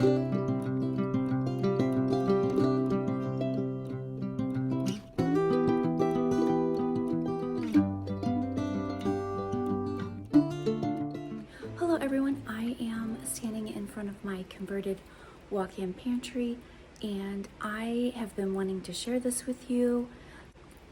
Hello everyone, I am standing in front of my converted walk-in pantry and I have been wanting to share this with you.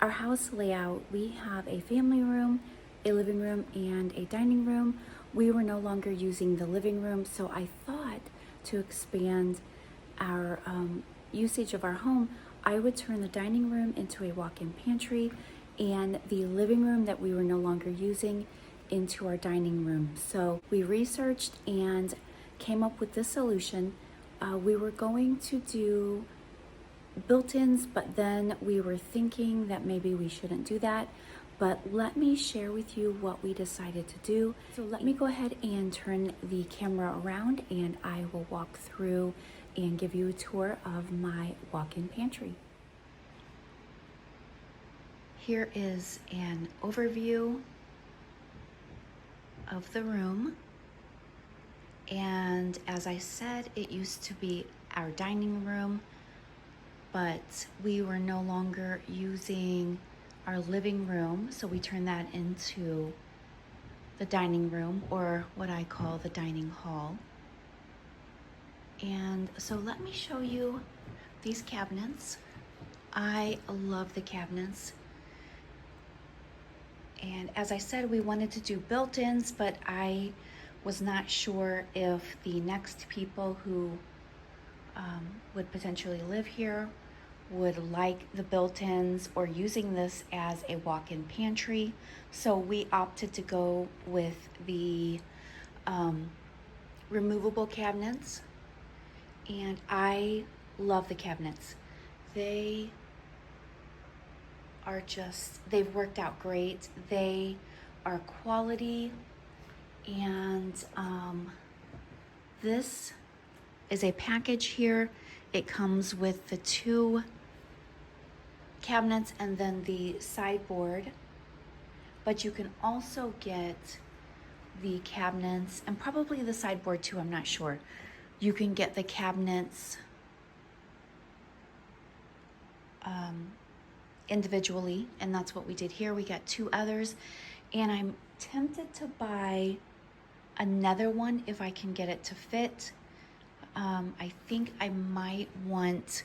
Our house layout, we have a family room, a living room, and a dining room. We were no longer using the living room, so I thought to expand our usage of our home, I would turn the dining room into a walk-in pantry and the living room that we were no longer using into our dining room. So we researched and came up with this solution. We were going to do built-ins, but then we were thinking that maybe we shouldn't do that. But let me share with you what we decided to do. So let me go ahead and turn the camera around and I will walk through and give you a tour of my walk-in pantry. Here is an overview of the room. And as I said, it used to be our dining room, but we were no longer using our living room, so we turned that into the dining room, or what I call the dining hall. And so let me show you these cabinets. I love the cabinets. And as I said, we wanted to do built-ins, but I was not sure if the next people who would potentially live here would like the built-ins or using this as a walk-in pantry. So we opted to go with the removable cabinets. And I love the cabinets. They are they've worked out great. They are quality. And this is a package here. It comes with the 2 cabinets and then the sideboard, but you can also get the cabinets and probably the sideboard too, I'm not sure. You can get the cabinets individually, and that's what we did here. We got 2 others, and I'm tempted to buy another one if I can get it to fit. I think I might want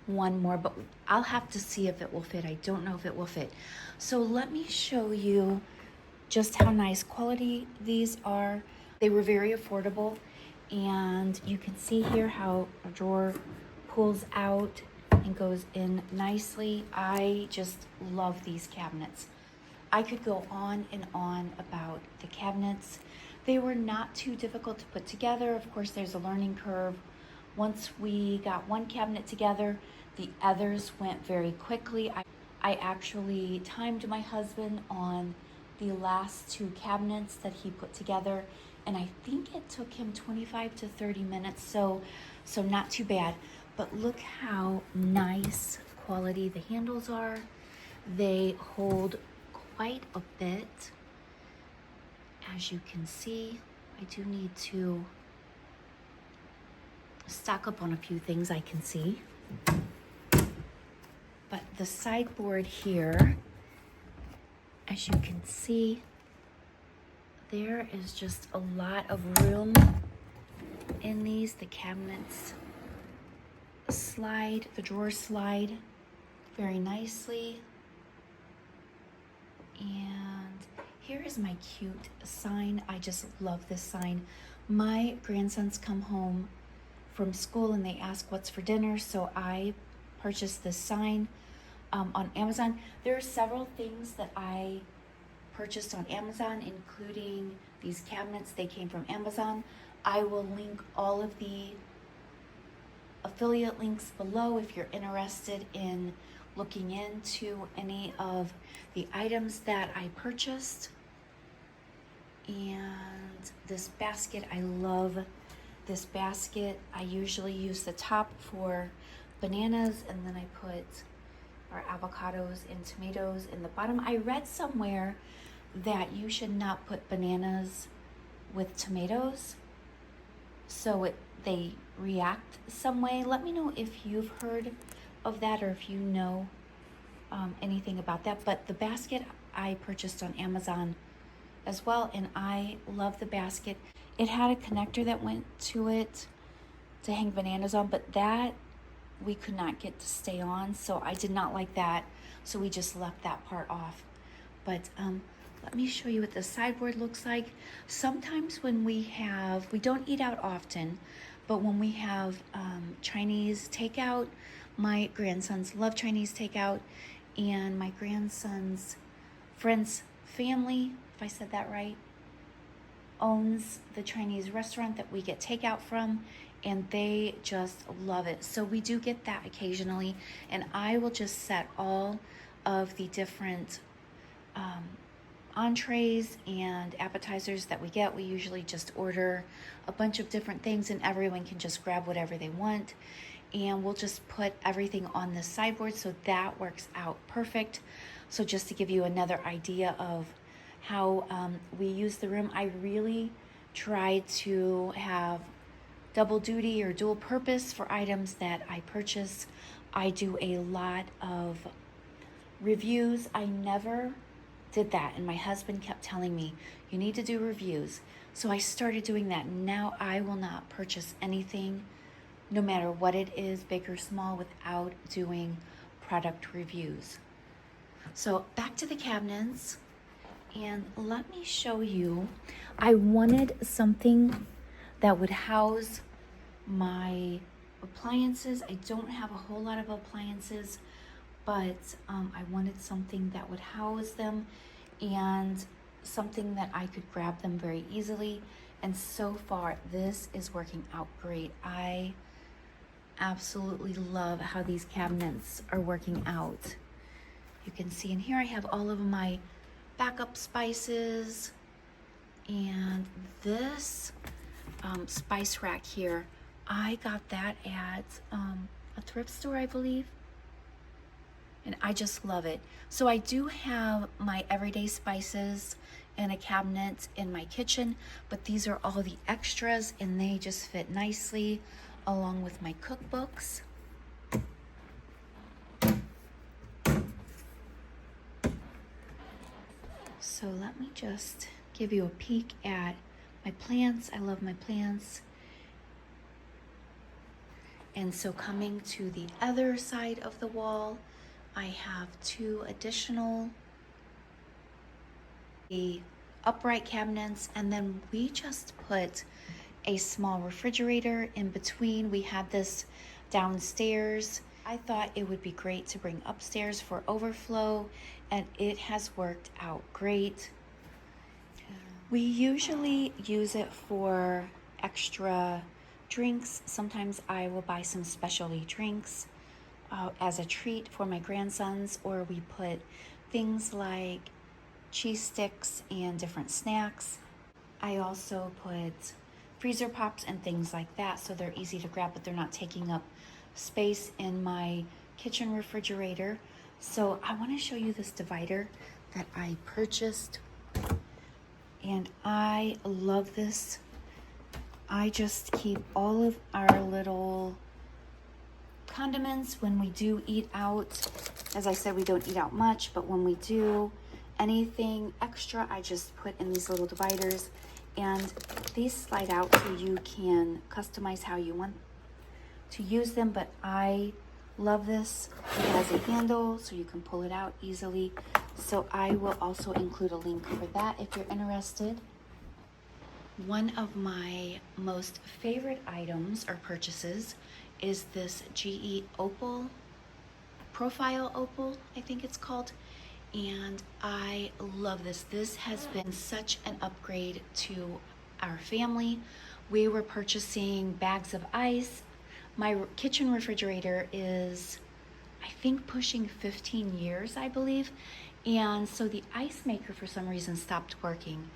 one more, but I'll have to see if it will fit. I don't know if it will fit. So let me show you just how nice quality these are. They were very affordable, and you can see here how a drawer pulls out and goes in nicely. I just love these cabinets. I could go on and on about the cabinets. They were not too difficult to put together. Of course, there's a learning curve. Once we got one cabinet together, the others went very quickly. I actually timed my husband on the last 2 cabinets that he put together, and I think it took him 25 to 30 minutes, so not too bad. But look how nice quality the handles are. They hold quite a bit. As you can see, I do need to stock up on a few things I can see. But the sideboard here, as you can see, there is just a lot of room in these. The cabinets slide, the drawers slide very nicely. And here is my cute sign. I just love this sign. My grandsons come home from school and they ask what's for dinner, so I purchased this sign on Amazon. There are several things that I purchased on Amazon, including these cabinets. They came from Amazon. I will link all of the affiliate links below if you're interested in looking into any of the items that I purchased. And this basket, I love this basket. I usually use the top for bananas, and then I put our avocados and tomatoes in the bottom. I read somewhere that you should not put bananas with tomatoes, so they react some way. Let me know if you've heard of that or if you know anything about that. But the basket I purchased on Amazon as well, and I love the basket. It had a connector that went to it to hang bananas on, but that we could not get to stay on, so I did not like that, so we just left that part off. But let me show you what the sideboard looks like. Sometimes when we don't eat out often, but when we have Chinese takeout, my grandsons love Chinese takeout, and my grandson's friend's family, if I said that right, owns the Chinese restaurant that we get takeout from, and they just love it. So we do get that occasionally, and I will just set all of the different entrees and appetizers that we get. We usually just order a bunch of different things, and everyone can just grab whatever they want, and we'll just put everything on the sideboard, so that works out perfect. So just to give you another idea of how we use the room, I really try to have double duty or dual purpose for items that I purchase. I do a lot of reviews. I never did that, and my husband kept telling me, you need to do reviews. So I started doing that. Now I will not purchase anything, no matter what it is, big or small, without doing product reviews. So back to the cabinets, and let me show you. I wanted something that would house my appliances. I don't have a whole lot of appliances, but I wanted something that would house them and something that I could grab them very easily. And so far, this is working out great. I absolutely love how these cabinets are working out. You can see in here I have all of my backup spices, and this spice rack here, I got that at a thrift store, I believe, and I just love it. So I do have my everyday spices in a cabinet in my kitchen, but these are all the extras, and they just fit nicely along with my cookbooks. So let me just give you a peek at my plants. I love my plants. And so coming to the other side of the wall, I have two additional upright cabinets, and then we just put a small refrigerator in between. We had this downstairs. I thought it would be great to bring upstairs for overflow, and it has worked out great. We usually use it for extra drinks. Sometimes I will buy some specialty drinks as a treat for my grandsons, or we put things like cheese sticks and different snacks. I also put freezer pops and things like that, so they're easy to grab, but they're not taking up space in my kitchen refrigerator. So I want to show you this divider that I purchased, and I love this. I just keep all of our little condiments when we do eat out. As I said, we don't eat out much, but when we do, anything extra I just put in these little dividers, and these slide out so you can customize how you want to use them. But I love this. It has a handle so you can pull it out easily. So I will also include a link for that if you're interested. One of my most favorite items or purchases is this GE Opal, Profile Opal, I think it's called. And I love this. This has been such an upgrade to our family. We were purchasing bags of ice. My kitchen refrigerator is, I think, pushing 15 years, I believe. And so the ice maker for some reason stopped working.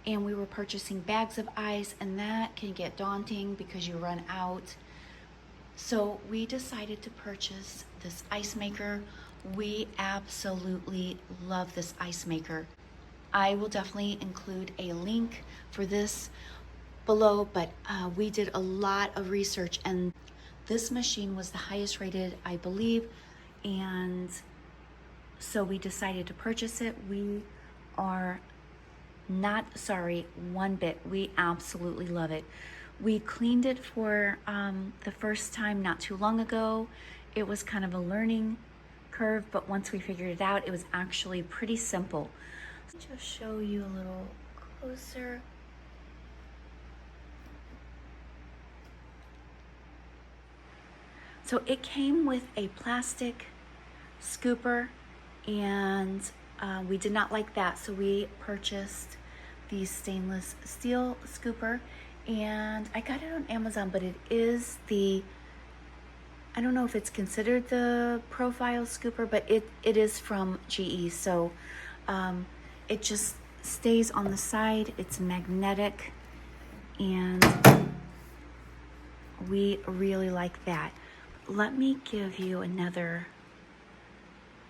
And we were purchasing bags of ice, and that can get daunting because you run out. So we decided to purchase this ice maker. We absolutely love this ice maker. I will definitely include a link for this. below, but we did a lot of research, and this machine was the highest rated, I believe, and so we decided to purchase it. We are not sorry one bit. We absolutely love it. We cleaned it for the first time not too long ago. It was kind of a learning curve, but once we figured it out, it was actually pretty simple. Let me just show you a little closer. So it came with a plastic scooper, and we did not like that, so we purchased the stainless steel scooper, and I got it on Amazon, but it is I don't know if it's considered the profile scooper, but it is from GE, so it just stays on the side. It's magnetic, and we really like that. Let me give you another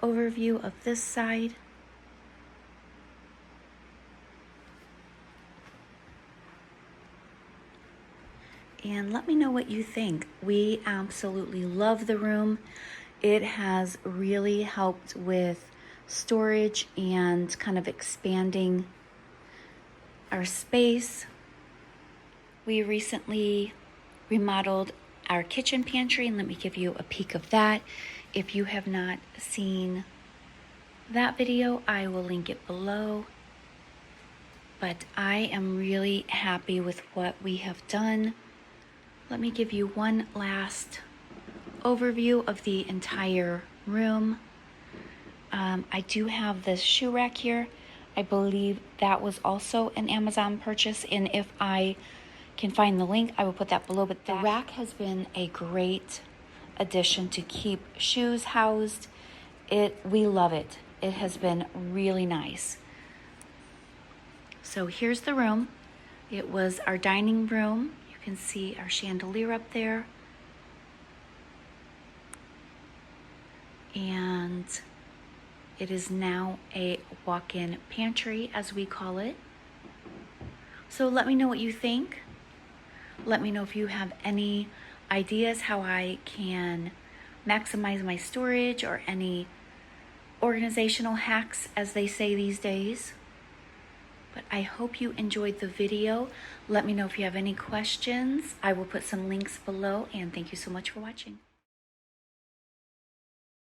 overview of this side. And let me know what you think. We absolutely love the room. It has really helped with storage and kind of expanding our space. We recently remodeled our kitchen pantry, and let me give you a peek of that. If you have not seen that video, I will link it below. But I am really happy with what we have done. Let me give you one last overview of the entire room. I do have this shoe rack here. I believe that was also an Amazon purchase, and if I can find the link, I will put that below. But the rack has been a great addition to keep shoes housed. We love it. It has been really nice. So here's the room. It was our dining room. You can see our chandelier up there. And it is now a walk-in pantry, as we call it. So let me know what you think. Let me know if you have any ideas how I can maximize my storage, or any organizational hacks, as they say these days. But I hope you enjoyed the video. Let me know if you have any questions. I will put some links below, and thank you so much for watching.